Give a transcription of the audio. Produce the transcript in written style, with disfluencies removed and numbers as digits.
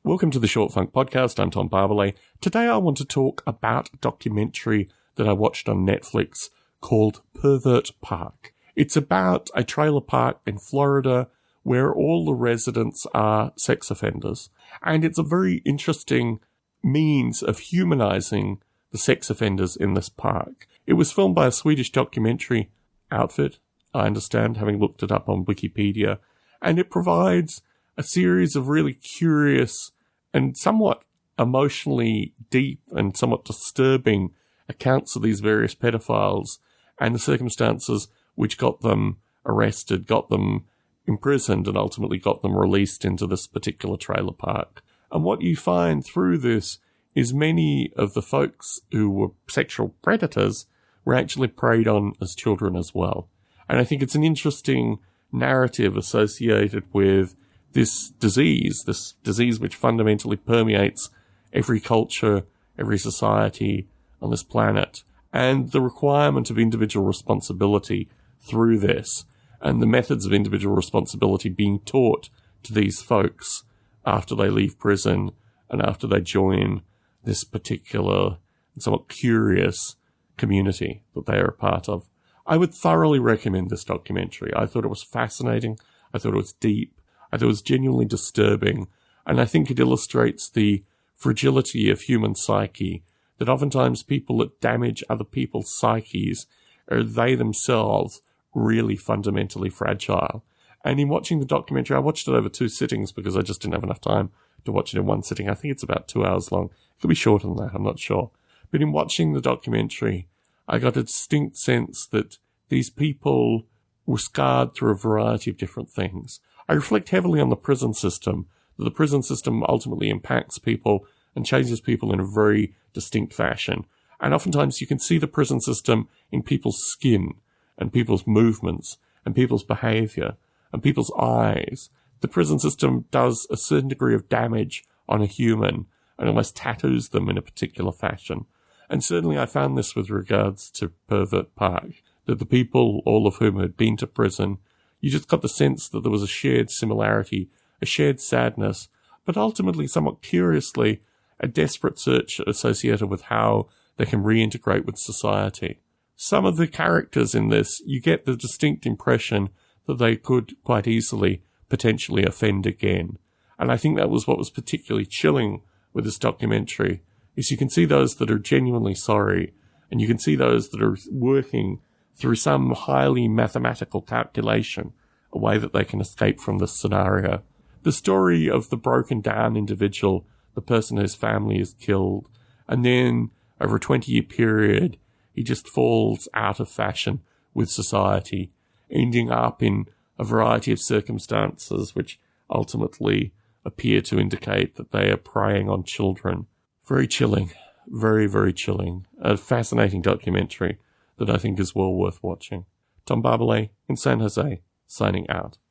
Welcome to the Short Funk Podcast. I'm Tom Barbalet. Today I want to talk about a documentary that I watched on Netflix called Pervert Park. It's about a trailer park in Florida where all the residents are sex offenders. And it's a very interesting means of humanizing the sex offenders in this park. It was filmed by a Swedish documentary outfit, I understand, having looked it up on Wikipedia, and it provides a series of really curious and somewhat emotionally deep and somewhat disturbing accounts of these various pedophiles and the circumstances which got them arrested, got them imprisoned, and ultimately got them released into this particular trailer park. And what you find through this is many of the folks who were sexual predators were actually preyed on as children as well. And I think it's an interesting narrative associated with this disease which fundamentally permeates every culture, every society on this planet, and the requirement of individual responsibility through this, and the methods of individual responsibility being taught to these folks after they leave prison and after they join this particular and somewhat curious community that they are a part of. I would thoroughly recommend this documentary. I thought it was fascinating. I thought it was deep. I thought it was genuinely disturbing. And I think it illustrates the fragility of human psyche, that oftentimes people that damage other people's psyches are they themselves really fundamentally fragile. And in watching the documentary, I watched it over 2 sittings because I just didn't have enough time to watch it in one sitting. I think it's about 2 hours long. It could be shorter than that, I'm not sure. But in watching the documentary, I got a distinct sense that these people were scarred through a variety of different things. I reflect heavily on the prison system, that the prison system ultimately impacts people and changes people in a very distinct fashion. And oftentimes you can see the prison system in people's skin and people's movements and people's behavior and people's eyes. The prison system does a certain degree of damage on a human and almost tattoos them in a particular fashion. And certainly I found this with regards to Pervert Park, that the people, all of whom had been to prison, you just got the sense that there was a shared similarity, a shared sadness, but ultimately, somewhat curiously, a desperate search associated with how they can reintegrate with society. Some of the characters in this, you get the distinct impression that they could quite easily potentially offend again. And I think that was what was particularly chilling with this documentary, is you can see those that are genuinely sorry, and you can see those that are working through some highly mathematical calculation, a way that they can escape from this scenario. The story of the broken down individual, the person whose family is killed, and then over a 20-year period, he just falls out of fashion with society, ending up in a variety of circumstances which ultimately appear to indicate that they are preying on children. Very chilling. Very, very chilling. A fascinating documentary that I think is well worth watching. Tom Barbalet in San Jose, signing out.